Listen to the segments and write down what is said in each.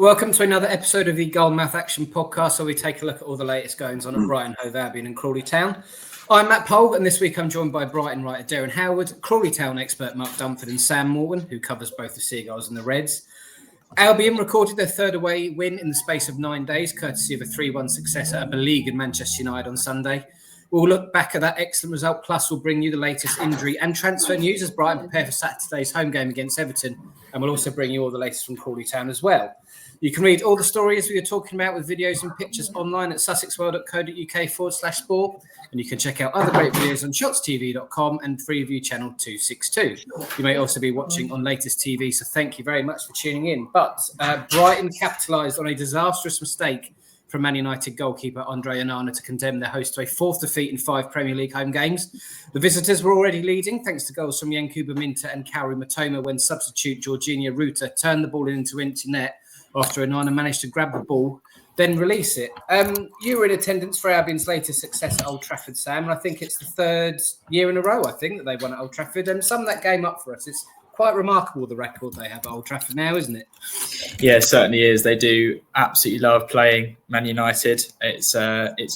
Welcome to another episode of the Gull-Mouth Action podcast, where we take a look at all the latest goings on at Brighton, Hove Albion and Crawley Town. I'm Matt Pole, and this week I'm joined by Brighton writer Derren Howard, Crawley Town expert Mark Dunford and Sam Morton, who covers both the Seagulls and the Reds. Albion recorded their third away win in the space of 9 days, courtesy of a 3-1 success at a beleaguered Manchester United on Sunday. We'll look back at that excellent result, plus we'll bring you the latest injury and transfer news as Brighton prepare for Saturday's home game against Everton, and we'll also bring you all the latest from Crawley Town as well. You can read all the stories we were talking about with videos and pictures online at sussexworld.co.uk/sport. And you can check out other great videos on shotstv.com and Freeview channel 262. You may also be watching on latest TV, so thank you very much for tuning in. But Brighton capitalised on a disastrous mistake from Man United goalkeeper Andre Onana to condemn their host to a fourth defeat in 5 Premier League home games. The visitors were already leading thanks to goals from Yankuba Minta and Kaoru Matoma when substitute Jorginho Ruta turned the ball into empty net after Onana managed to grab the ball, then release it. You were in attendance for Albion's latest success at Old Trafford, Sam, and I think it's the third year in a row, I think, that they won at Old Trafford, and sum that game up for us. It's quite remarkable, the record they have at Old Trafford now, isn't it? Yeah, it certainly is. They do absolutely love playing Man United. It's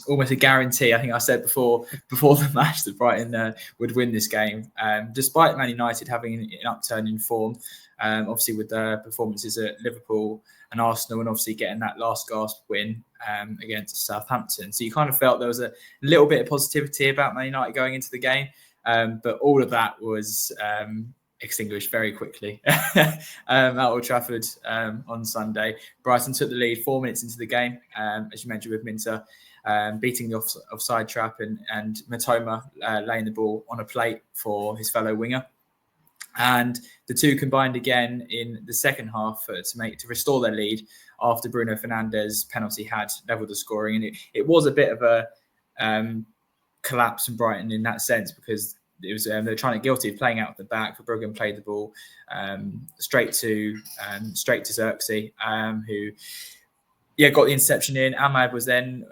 almost a guarantee. I think I said before the match that Brighton would win this game, despite Man United having an upturn in form. Obviously, with their performances at Liverpool and Arsenal, and obviously getting that last gasp win against Southampton. So you kind of felt there was a little bit of positivity about Man United going into the game, but all of that was extinguished very quickly at Old Trafford on Sunday. Brighton took the lead 4 minutes into the game, as you mentioned, with Minta beating the offside trap and Matoma laying the ball on a plate for his fellow winger. And the two combined again in the second half to restore their lead after Bruno Fernandes' penalty had levelled the scoring. And it was a bit of a collapse from Brighton in that sense, because it was they're trying to guilty of playing out of the back. Verbruggen played the ball straight to Xerxes, who got the interception in. Ahmad was then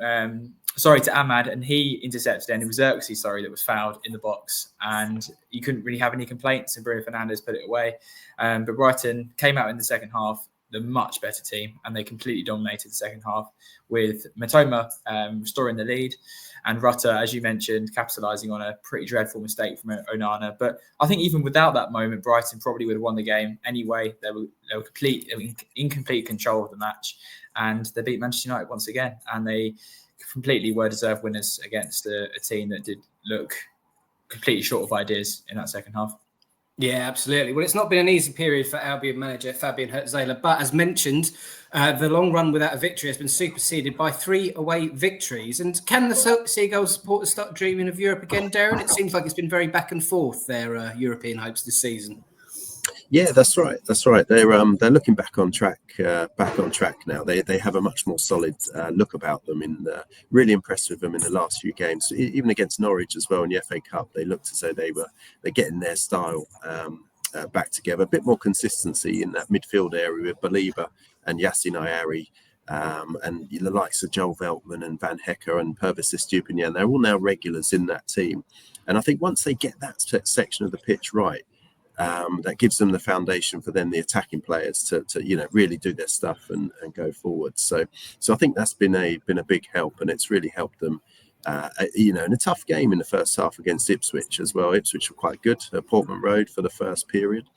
to Ahmad, and he intercepted, and it was Xerxes, that was fouled in the box, and you couldn't really have any complaints, and Bruno Fernandes put it away. But Brighton came out in the second half, the much better team, and they completely dominated the second half, with Matoma restoring the lead, and Rutter, as you mentioned, capitalising on a pretty dreadful mistake from Onana. But I think even without that moment, Brighton probably would have won the game anyway. They were in complete control of the match, and they beat Manchester United once again, and they completely were deserved winners against a team that did look completely short of ideas in that second half. Yeah, absolutely. Well, it's not been an easy period for Albion manager Fabian Hertzler, but as mentioned, the long run without a victory has been superseded by 3 away victories. And can the Seagulls supporters start dreaming of Europe again, Derren? It seems like it's been very back and forth, their European hopes this season. Yeah, that's right. They're looking back on track now. They have a much more solid look about them. Really impressed with them in the last few games, even against Norwich as well in the FA Cup. They looked as though they're getting their style back together. A bit more consistency in that midfield area with Baliba and Yassin Ayari, and the likes of Joel Veltman and Van Hecker and Pervis Estupiñán. They're all now regulars in that team, and I think once they get that section of the pitch right, that gives them the foundation for then the attacking players to really do their stuff and go forward. So I think that's been a big help, and it's really helped them. In a tough game in the first half against Ipswich as well. Ipswich were quite good at Portman Road for the first period,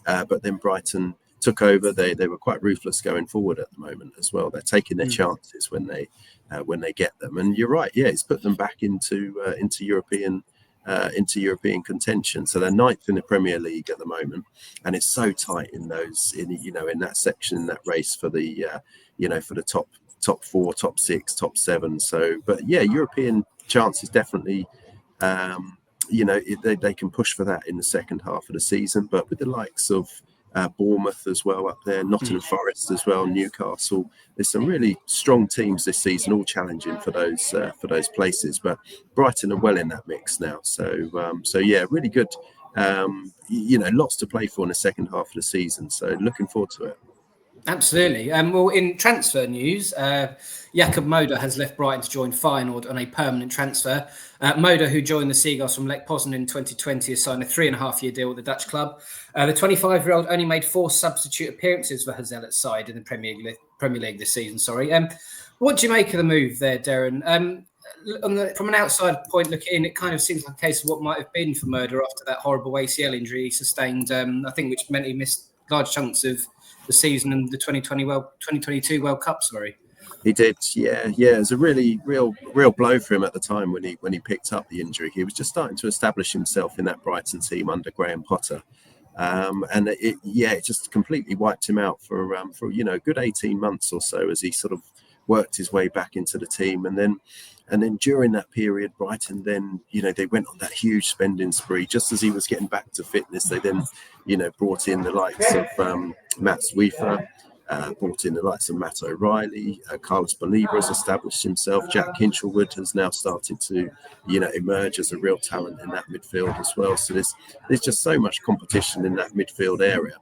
but then Brighton took over. They were quite ruthless going forward at the moment as well. They're taking their chances when they get them. And you're right, yeah, it's put them back into European contention. So they're 9th in the Premier League at the moment, and it's so tight in that section, in that race for the for the top 4, top 6, top 7. So, but yeah, European chances definitely. They can push for that in the second half of the season. But with the likes of Bournemouth as well up there, Nottingham Forest as well, Newcastle. There's some really strong teams this season, all challenging for those places. But Brighton are well in that mix now. So yeah, really good. Lots to play for in the second half of the season. So looking forward to it. Absolutely. Well, in transfer news, Jakob Moder has left Brighton to join Feyenoord on a permanent transfer. Moder, who joined the Seagulls from Lech Poznan in 2020, has signed a 3.5-year deal with the Dutch club. The 25-year-old only made 4 substitute appearances for Hazelet's side in the Premier League this season. What do you make of the move there, Derren? From an outside point looking in, it kind of seems like a case of what might have been for Moder after that horrible ACL injury he sustained, I think, which meant he missed large chunks of the season and the 2022 World Cup. He did, yeah. It was a real blow for him at the time when he picked up the injury. He was just starting to establish himself in that Brighton team under Graham Potter, and it just completely wiped him out for a good 18 months or so as he sort of worked his way back into the team, and then during that period, Brighton then, they went on that huge spending spree. Just as he was getting back to fitness, they then, brought in the likes of Matt Sweefer, brought in the likes of Matt O'Reilly, Carlos Baliba has established himself. Jack Hinchelwood has now started to, emerge as a real talent in that midfield as well. So there's just so much competition in that midfield area.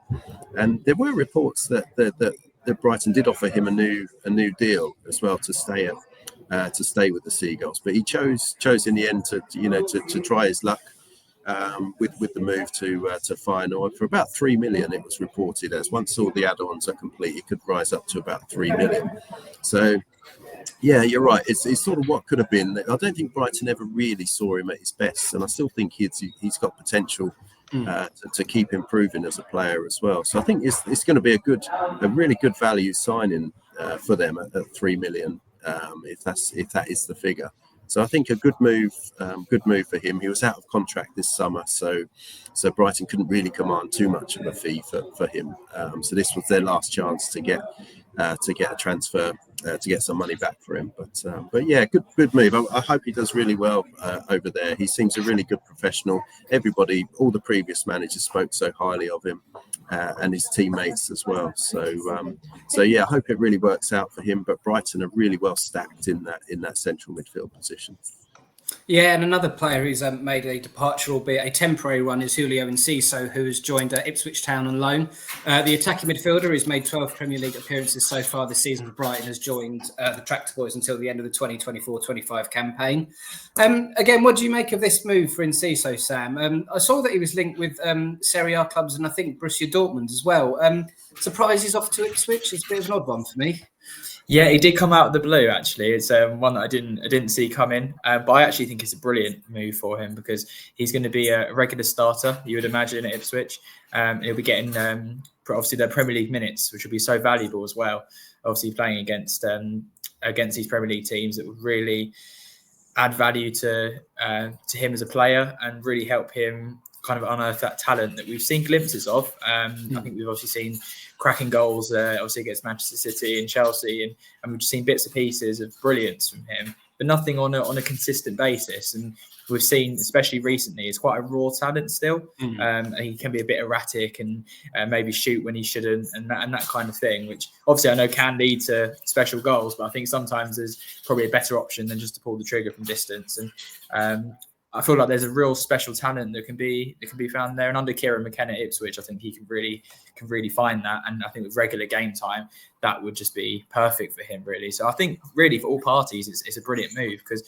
And there were reports that Brighton did offer him a new deal as well to stay with the Seagulls, but he chose in the end to try his luck with the move to Feyenoord for about 3 million. It was reported as once all the add-ons are complete, it could rise up to about 3 million. So yeah, you're right. It's sort of what could have been. I don't think Brighton ever really saw him at his best, and I still think he's got potential to keep improving as a player as well. So I think it's going to be a really good value signing for them at 3 million. If that is the figure. So I think a good move for him. He was out of contract this summer, so Brighton couldn't really command too much of a fee for him. So this was their last chance to get a transfer, to get some money back for him. But yeah, good move. I hope he does really well over there. He seems a really good professional. All the previous managers spoke so highly of him. And his teammates as well. So yeah, I hope it really works out for him. But Brighton are really well stacked in that central midfield position. Yeah, and another player who's made a departure, albeit a temporary one, is Julio Enciso, who has joined Ipswich Town on loan. The attacking midfielder, who's made 12 Premier League appearances so far this season for Brighton, has joined the Tractor Boys until the end of the 2024-25 campaign. Again, what do you make of this move for Enciso, Sam? I saw that he was linked with Serie A clubs and I think Borussia Dortmund as well. Surprised he's off to Ipswich? It's a bit of an odd one for me. Yeah, he did come out of the blue. Actually, it's one that I didn't see coming. But I actually think it's a brilliant move for him because he's going to be a regular starter. You would imagine at Ipswich. He'll be getting obviously their Premier League minutes, which will be so valuable as well. Obviously, playing against these Premier League teams that would really add value to him as a player and really help him kind of unearth that talent that we've seen glimpses of. I think we've obviously seen cracking goals, obviously against Manchester City and Chelsea, and we've just seen bits and pieces of brilliance from him, but nothing on a consistent basis. And we've seen, especially recently, it's quite a raw talent still. He can be a bit erratic and maybe shoot when he shouldn't, and that kind of thing, which obviously I know can lead to special goals, but I think sometimes there's probably a better option than just to pull the trigger from distance. And I feel like there's a real special talent that can be found there. And under Kieran McKenna at Ipswich, I think he can really find that. And I think with regular game time, that would just be perfect for him, really. So I think really for all parties, it's a brilliant move because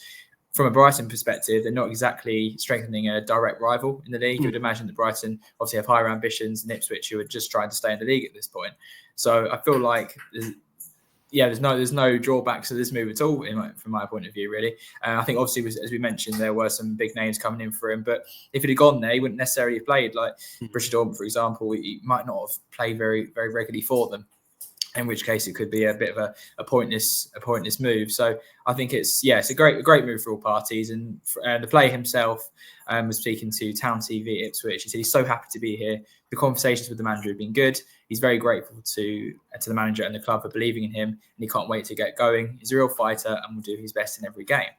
from a Brighton perspective, they're not exactly strengthening a direct rival in the league. You would imagine that Brighton obviously have higher ambitions than Ipswich, who are just trying to stay in the league at this point. So I feel like there's no drawbacks to this move at all, from my point of view, really. I think obviously, as we mentioned, there were some big names coming in for him, but if it had gone there, he wouldn't necessarily have played. Like Borussia Dortmund, for example, he might not have played very, very regularly for them, in which case it could be a bit of a pointless move. So I think it's a great move for all parties. And the player himself was speaking to Town TV at Ipswich. He said he's so happy to be here. The conversations with the manager have been good. He's very grateful to the manager and the club for believing in him, and he can't wait to get going. He's a real fighter and will do his best in every game.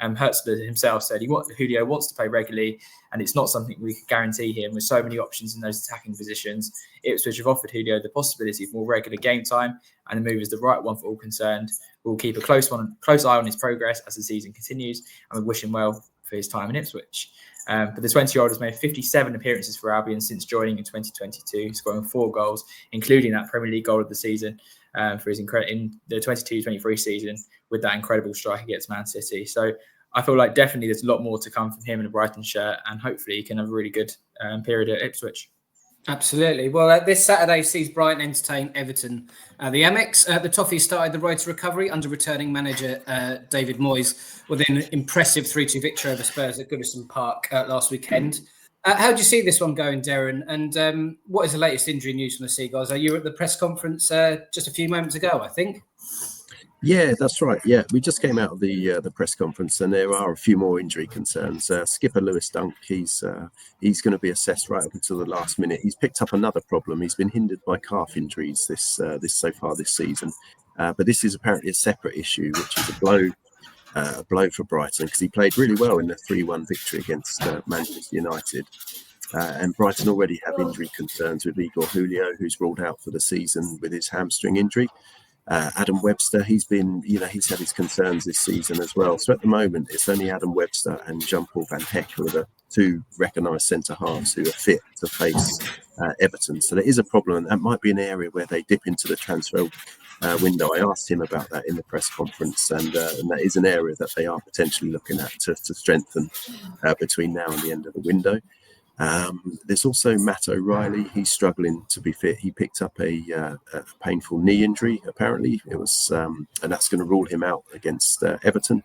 Hertzler himself said Julio wants to play regularly, and it's not something we could guarantee him with so many options in those attacking positions. Ipswich have offered Julio the possibility of more regular game time, and the move is the right one for all concerned. We'll keep a close eye on his progress as the season continues, and we wish him well for his time in Ipswich. But the 20-year-old has made 57 appearances for Albion since joining in 2022, scoring 4 goals, including that Premier League goal of the season for his in the 22-23 season with that incredible strike against Man City. So I feel like definitely there's a lot more to come from him in a Brighton shirt, and hopefully he can have a really good period at Ipswich. Absolutely. Well, this Saturday sees Brighton entertain Everton. The Amex, the Toffees started the road to recovery under returning manager David Moyes with an impressive 3-2 victory over Spurs at Goodison Park last weekend. How do you see this one going, Derren? And what is the latest injury news from the Seagulls? You were at the press conference just a few moments ago, I think. Yeah, that's right. Yeah, we just came out of the press conference, and there are a few more injury concerns. Skipper Lewis Dunk, he's going to be assessed right up until the last minute. He's picked up another problem. He's been hindered by calf injuries this so far this season, but this is apparently a separate issue, which is a blow for Brighton, because he played really well in the 3-1 victory against Manchester United. And Brighton already have injury concerns with Igor Julio, who's ruled out for the season with his hamstring injury. Adam Webster, he's had his concerns this season as well. So at the moment, it's only Adam Webster and Jean-Paul Van Heck who are the 2 recognised centre-halves who are fit to face Everton. So there is a problem, and that might be an area where they dip into the transfer window. I asked him about that in the press conference, and that is an area that they are potentially looking at to strengthen between now and the end of the window. There's also Matt O'Reilly. He's struggling to be fit. He picked up a painful knee injury, apparently. It was, and that's going to rule him out against Everton.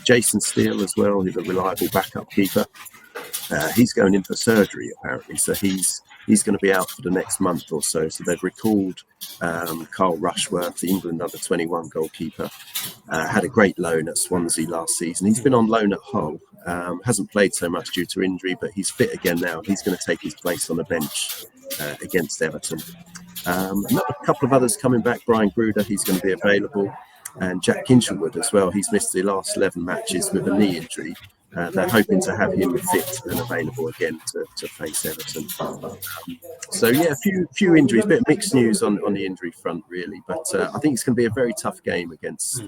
Jason Steele as well, who's a reliable backup keeper. He's going in for surgery, apparently. So he's going to be out for the next month or so. So they've recalled Carl Rushworth, the England under-21 goalkeeper. Had a great loan at Swansea last season. He's been on loan at Hull. Hasn't played so much due to injury, but he's fit again now. He's going to take his place on the bench against Everton. A couple of others coming back. Brian Gruder, he's going to be available. And Jack Hinchelwood as well. He's missed the last 11 matches with a knee injury. They're hoping to have him fit and available again to face Everton. So yeah, a few injuries, a bit of mixed news on the injury front really, but I think it's going to be a very tough game against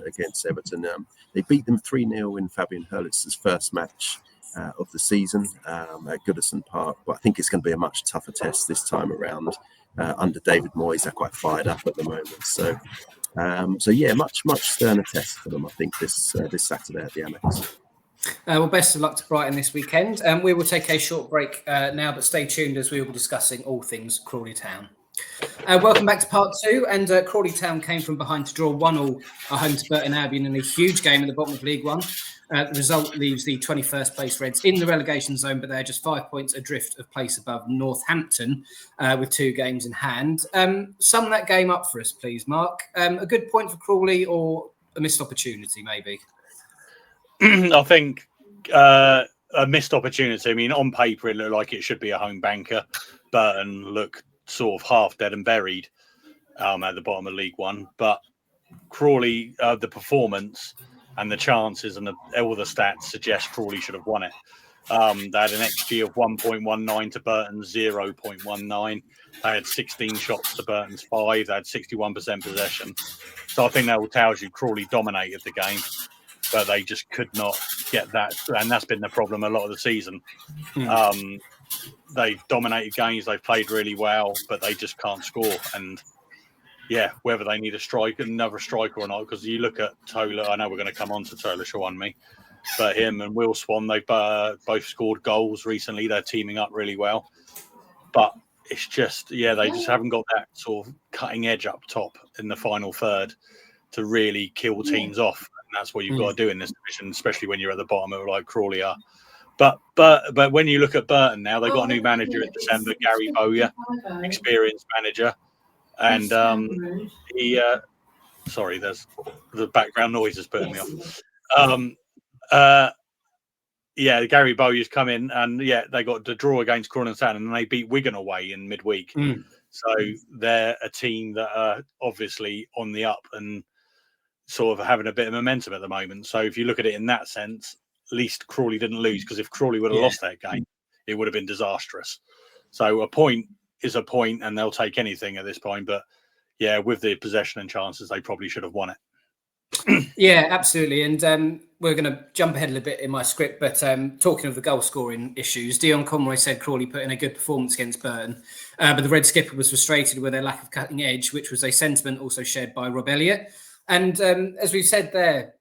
Everton. They beat them 3-0 in Fabian Hurlitz's first match of the season at Goodison Park, but I think it's going to be a much tougher test this time around. Under David Moyes, they're quite fired up at the moment. So yeah, much sterner test for them, I think, this Saturday at the Amex. Well, best of luck to Brighton this weekend. We will take a short break now, but stay tuned as we will be discussing all things Crawley Town. Welcome back to part 2. And Crawley Town came from behind to draw 1-1 at home to Burton Albion in a huge game at the bottom of League One. The result leaves the 21st place Reds in the relegation zone, but they're just 5 points adrift of place above Northampton with 2 games in hand. Sum that game up for us, please, Mark. A good point for Crawley or a missed opportunity, maybe? I think a missed opportunity. I mean, on paper, it looked like it should be a home banker. Burton look sort of half dead and buried at the bottom of League One. But Crawley, the performance and the chances and all the stats suggest Crawley should have won it. They had an XG of 1.19 to Burton's 0.19. They had 16 shots to Burton's 5. They had 61% possession. So I think that will tell you Crawley dominated the game, but they just could not get that. And that's been the problem a lot of the season. They've dominated games. They've played really well, but they just can't score. And yeah, whether they need another striker or not, because you look at Tola, I know we're going to come on to Tola Shawunmi, but him and Will Swan, they've both scored goals recently. They're teaming up really well. But it's just, they just haven't got that sort of cutting edge up top in the final third to really kill teams off. And that's what you've got to do in this division, especially when you're at the bottom of like Crawley are. But when you look at Burton now, they've got a new manager in December, Gary Bowyer, experienced manager. And sorry, there's the background noise is putting me off. Gary Bowyer's come in and they got the draw against Crawley Town and they beat Wigan away in midweek. So they're a team that are obviously on the up and sort of having a bit of momentum at the moment. So if you look at it in that sense, at least Crawley didn't lose, because if Crawley would have lost that game, it would have been disastrous. So a point is a point and they'll take anything at this point. But with the possession and chances, they probably should have won it. Yeah, absolutely. And we're going to jump ahead a little bit in my script, but talking of the goal scoring issues, Dion Conroy said Crawley put in a good performance against Burton, but the Red skipper was frustrated with their lack of cutting edge, which was a sentiment also shared by Rob Elliott. And as we've said there,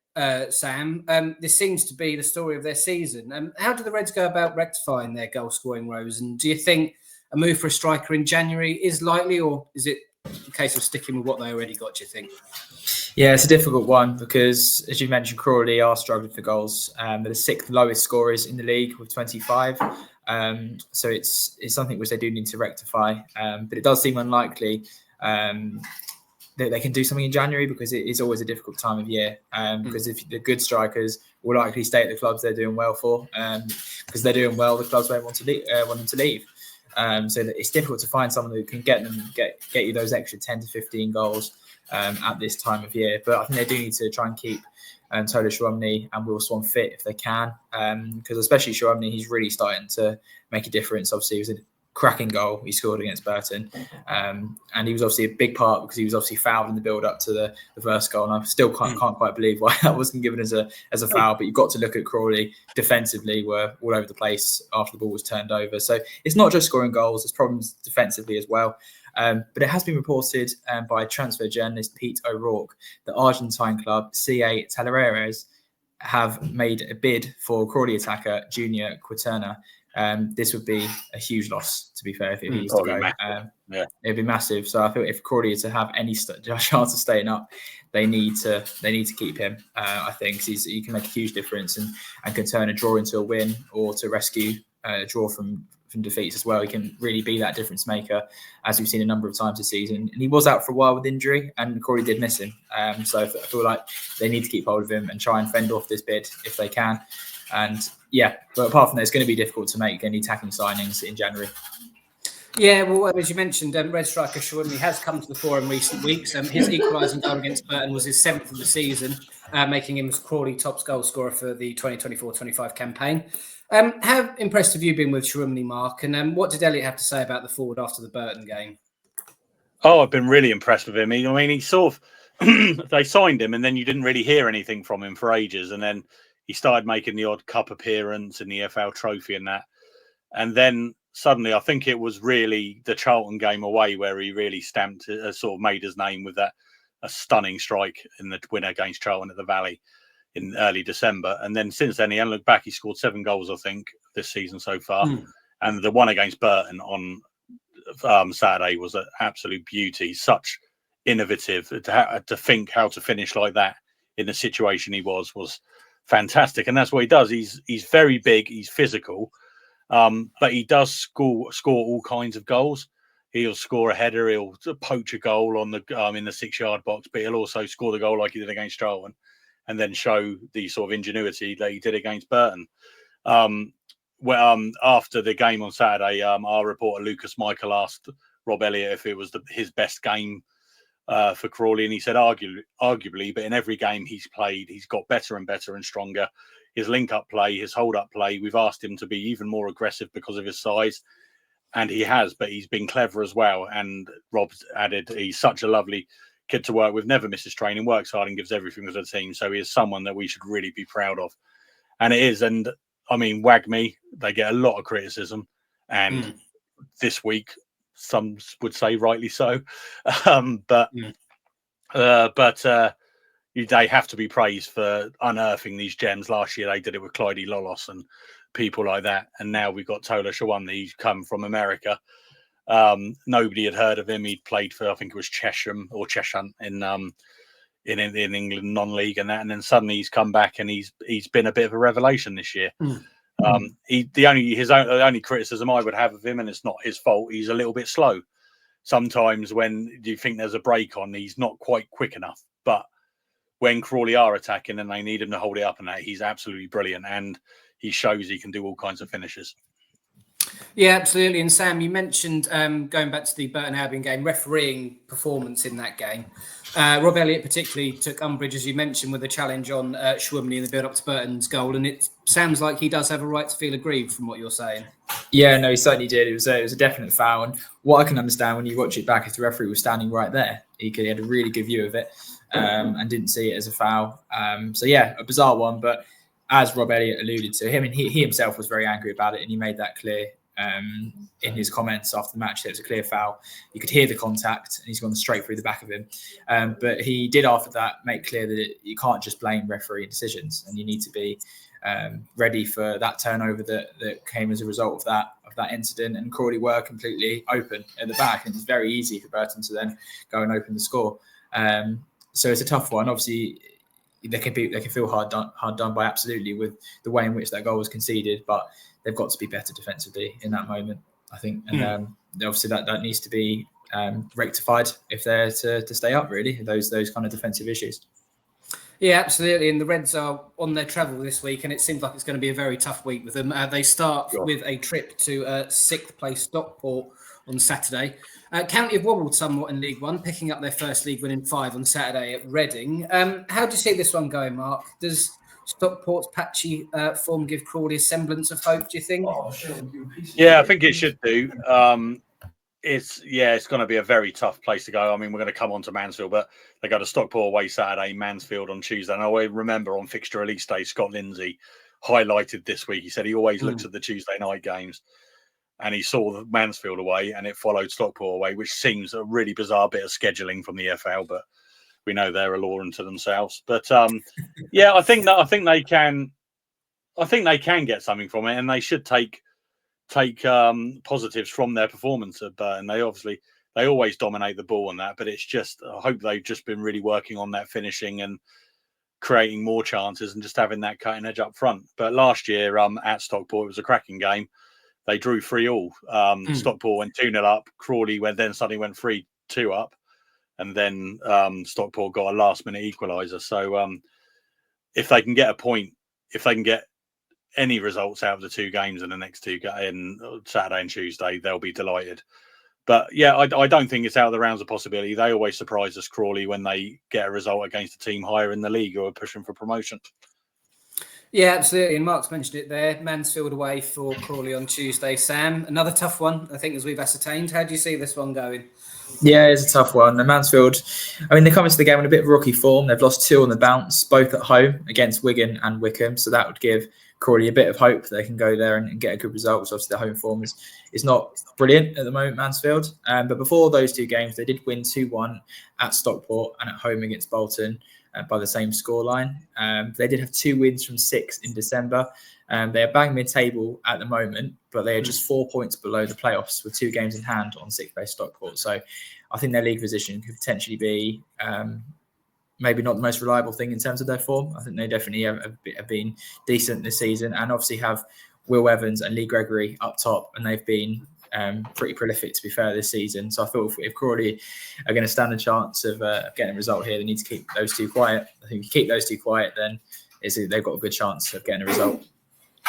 Sam, this seems to be the story of their season. How do the Reds go about rectifying their goal scoring woes? And do you think a move for a striker in January is likely, or is it a case of sticking with what they already got, do you think? Yeah, it's a difficult one because, as you mentioned, Crawley are struggling for goals. They're the 6th lowest scorers in the league with 25. So it's something which they do need to rectify. But it does seem unlikely that they can do something in January, because it is always a difficult time of year. Because if the good strikers will likely stay at the clubs they're doing well for, because they're doing well, the clubs won't want them to leave. So that it's difficult to find someone who can get you those extra 10 to 15 goals at this time of year. But I think they do need to try and keep Tola Shawumni and Will Swan fit if they can, because especially Shawumni, he's really starting to make a difference. Obviously, it was a cracking goal he scored against Burton, and he was obviously a big part because he was obviously fouled in the build up to the first goal, and I still can't quite believe why that wasn't given as a foul. But you've got to look at Crawley defensively, were all over the place after the ball was turned over. So it's not just scoring goals, there's problems defensively as well. But it has been reported by transfer journalist Pete O'Rourke that Argentine club CA Talleres have made a bid for Crawley attacker Junior Quaterna. This would be a huge loss, to be fair, if he was to go. It'd be massive. So I feel if Crawley is to have any chance of staying up, they need to keep him. I think he can make a huge difference and can turn a draw into a win, or to rescue a draw from defeats as well. He can really be that difference maker, as we've seen a number of times this season. And he was out for a while with injury, and Crawley did miss him. So I feel like they need to keep hold of him and try and fend off this bid if they can. And yeah, but apart from that, it's going to be difficult to make any attacking signings in January. Yeah, well, as you mentioned, Red striker Shawumni has come to the fore in recent weeks. His equalising goal against Burton was his 7th of the season, making him Crawley top goal scorer for the 2024-25 campaign. How impressed have you been with Shawumni, Mark? And what did Elliot have to say about the forward after the Burton game? Oh, I've been really impressed with him. He sort of they signed him, and then you didn't really hear anything from him for ages, and then he started making the odd cup appearance in the EFL Trophy and that. And then suddenly, I think it was really the Charlton game away where he really sort of made his name with a stunning strike in the win against Charlton at the Valley in early December. And then since then, he hasn't looked back. He scored 7 goals, I think, this season so far. And the one against Burton on Saturday was an absolute beauty. Such innovative to think how to finish like that in the situation he was fantastic. And that's what he does. He's very big, he's physical, but he does score all kinds of goals. He'll score a header, he'll poach a goal on the in the 6-yard box, but he'll also score the goal like he did against Charlton, and then show the sort of ingenuity that he did against Burton. After the game on Saturday, our reporter Lucas Michael asked Rob Elliott if it was his best game for Crawley, and he said arguably, but in every game he's played, he's got better and better and stronger. His link-up play, his hold-up play, we've asked him to be even more aggressive because of his size, and he has, but he's been clever as well. And Rob's added, he's such a lovely kid to work with, never misses training, works hard and gives everything to the team. So he is someone that we should really be proud of. And it is, and I mean, WAGME, they get a lot of criticism, and this week, some would say rightly so, but they have to be praised for unearthing these gems. Last year they did it with Clyde Lolos and people like that, and now we've got Tola Shawumni. He's come from America. Nobody had heard of him. He'd played for, I think it was Chesham in England non-league and that, and then suddenly he's come back and he's been a bit of a revelation this year. The only criticism I would have of him, and it's not his fault, he's a little bit slow. Sometimes when you think there's a break on, he's not quite quick enough. But when Crawley are attacking and they need him to hold it up and that, he's absolutely brilliant, and he shows he can do all kinds of finishes. Yeah, absolutely. And Sam, you mentioned going back to the Burton Albion game, refereeing performance in that game. Rob Elliott particularly took umbrage, as you mentioned, with the challenge on Shawumni in the build-up to Burton's goal, and it sounds like he does have a right to feel aggrieved from what you're saying. Yeah, no, he certainly did. It was a definite foul, and what I can understand when you watch it back, if the referee was standing right there, He had a really good view of it and didn't see it as a foul. So yeah, a bizarre one. But as Rob Elliott alluded to, he himself was very angry about it, and he made that clear in his comments after the match. There was a clear foul. You could hear the contact, and he's gone straight through the back of him. But he did after that make clear that you can't just blame referee decisions, and you need to be ready for that turnover that came as a result of that incident. And Crawley were completely open at the back, and it's very easy for Burton to then go and open the score. So it's a tough one. Obviously, they can feel hard done by, absolutely, with the way in which that goal was conceded, but they've got to be better defensively in that moment, I think. And obviously that needs to be rectified if they're to stay up, really, those kind of defensive issues. Yeah, absolutely. And the Reds are on their travel this week, and it seems like it's going to be a very tough week with them. They start with a trip to 6th place Stockport on Saturday. County have wobbled somewhat in League One, picking up their first league win in 5 on Saturday at Reading. How do you see this one going, Mark? Does Stockport's patchy form give Crawley a semblance of hope, do you think? Yeah, I think it should do. It's going to be a very tough place to go. I mean, we're going to come on to Mansfield, but they go to Stockport away Saturday, Mansfield on Tuesday. And I remember on fixture release day, Scott Lindsay highlighted this week. He said he always looks at the Tuesday night games, and he saw the Mansfield away, and it followed Stockport away, which seems a really bizarre bit of scheduling from the EFL, but we know they're a law unto themselves. But I think they can get something from it, and they should take positives from their performance at Burton. They always dominate the ball on that, but it's just, I hope they've just been really working on that finishing and creating more chances and just having that cutting edge up front. But last year at Stockport, it was a cracking game. They drew 3-3. Stockport went 2-0 up. Crawley suddenly went 3-2 up, and then Stockport got a last minute equaliser. So if they can get a point, if they can get any results out of the 2 games in the next 2 in Saturday and Tuesday, they'll be delighted. But yeah, I don't think it's out of the realms of possibility. They always surprise us, Crawley, when they get a result against a team higher in the league or are pushing for promotion. Yeah, absolutely. And Mark's mentioned it there. Mansfield away for Crawley on Tuesday. Sam, another tough one, I think, as we've ascertained. How do you see this one going? Yeah, it's a tough one. And Mansfield, I mean, they come into the game in a bit of rocky form. They've lost 2 on the bounce, both at home against Wigan and Wycombe. So that would give Crawley a bit of hope they can go there and get a good result. So obviously, the home form is not brilliant at the moment, Mansfield. But before those 2 games, they did win 2-1 at Stockport and at home against Bolton by the same scoreline. They did have 2 wins from 6 in December. They are bang mid-table at the moment, but they are just 4 points below the playoffs with 2 games in hand on 6th place Stockport. So I think their league position could potentially be maybe not the most reliable thing in terms of their form. I think they definitely have been decent this season, and obviously have Will Evans and Lee Gregory up top, and they've been pretty prolific, to be fair, this season. So I feel if Crawley are going to stand a chance of getting a result here, they need to keep those 2 quiet. I think if you keep those 2 quiet, then they've got a good chance of getting a result.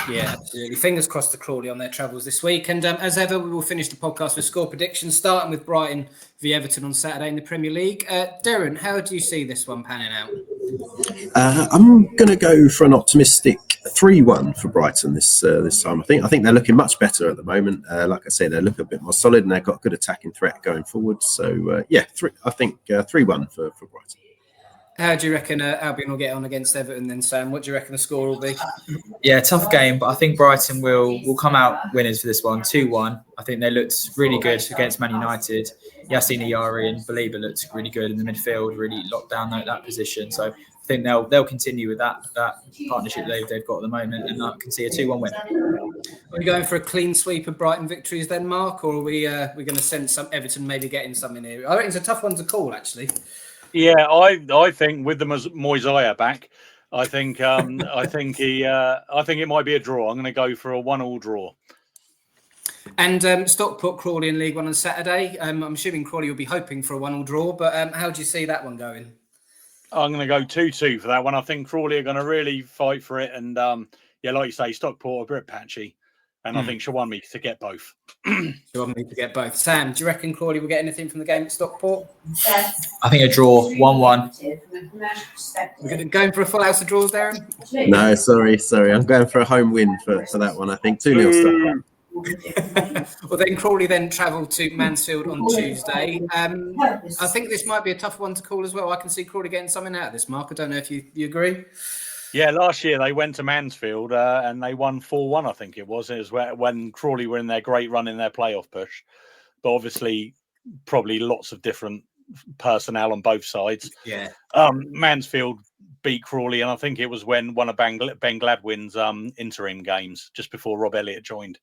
Yeah, absolutely. Fingers crossed to Crawley on their travels this week. And as ever, we will finish the podcast with score predictions, starting with Brighton v Everton on Saturday in the Premier League. Derren, how do you see this one panning out? I'm going to go for an optimistic 3-1 for Brighton this time. I think they're looking much better at the moment. Like I say, they look a bit more solid, and they've got a good attacking threat going forward. So I think 3-1 for Brighton. How do you reckon Albion will get on against Everton then, Sam? What do you reckon the score will be? Yeah, tough game, but I think Brighton will come out winners for this one, 2-1. I think they looked really good against Man United. Yassine Yari and Beleaguered looked really good in the midfield, really locked down that position. So I think they'll continue with that partnership they've got at the moment, and I can see a 2-1 win. Are we going for a clean sweep of Brighton victories then, Mark, or are we going to send some Everton maybe getting some in here? I think it's a tough one to call, actually. Yeah, I think with the Moisiah back, I think it might be a draw. I'm going to go for a 1-1 draw. And Stockport Crawley in League One on Saturday. I'm assuming Crawley will be hoping for a 1-1 draw, but how do you see that one going? I'm going to go 2-2 for that one. I think Crawley are going to really fight for it, and like you say, Stockport are a bit patchy, and I think she'll want me to get both. Sam, do you reckon Crawley will get anything from the game at Stockport? Yes. I think a draw, 1-1. We're going for a full house of draws, Derren? No, sorry. I'm going for a home win for that one. I think 2-0 Stockport. Well, then Crawley then travel to Mansfield on Tuesday. I think this might be a tough one to call as well. I can see Crawley getting something out of this, Mark. I don't know if you agree. Yeah, last year they went to Mansfield and they won 4-1, I think it was. It was when Crawley were in their great run in their playoff push. But obviously, probably lots of different personnel on both sides. Yeah. Mansfield beat Crawley, and I think it was when one of Ben Gladwin's interim games, just before Rob Elliott joined.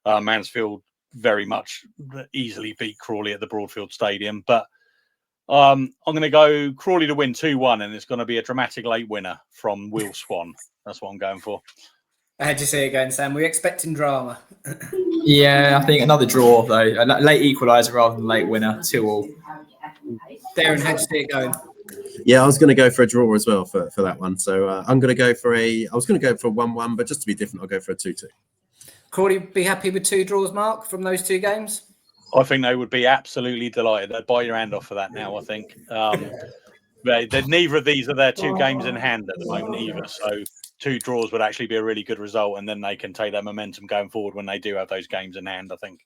Mansfield very much easily beat Crawley at the Broadfield Stadium. But I'm going to go Crawley to win 2-1, and it's going to be a dramatic late winner from Will Swan. That's what I'm going for. How'd you see it going, Sam? Were you expecting drama? Yeah, I think another draw, though. A late equaliser rather than late winner, 2-2. Derren, how'd you see it going? Yeah, I was going to go for a draw as well for that one. So I'm going to go for I was going to go for a 1-1, but just to be different, I'll go for a 2-2. Crawley be happy with 2 draws, Mark, from those 2 games? I think they would be absolutely delighted. They'd buy your hand off for that now, I think. Neither of these are their 2 games in hand at the moment either. So 2 draws would actually be a really good result, and then they can take their momentum going forward when they do have those games in hand, I think.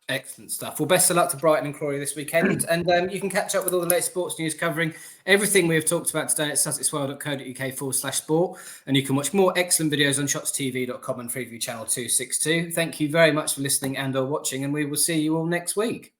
Excellent stuff. Well, best of luck to Brighton and Crawley this weekend. And you can catch up with all the latest sports news covering everything we have talked about today at sussexworld.co.uk/sport. And you can watch more excellent videos on shotstv.com and Freeview Channel 262. Thank you very much for listening and or watching, and we will see you all next week.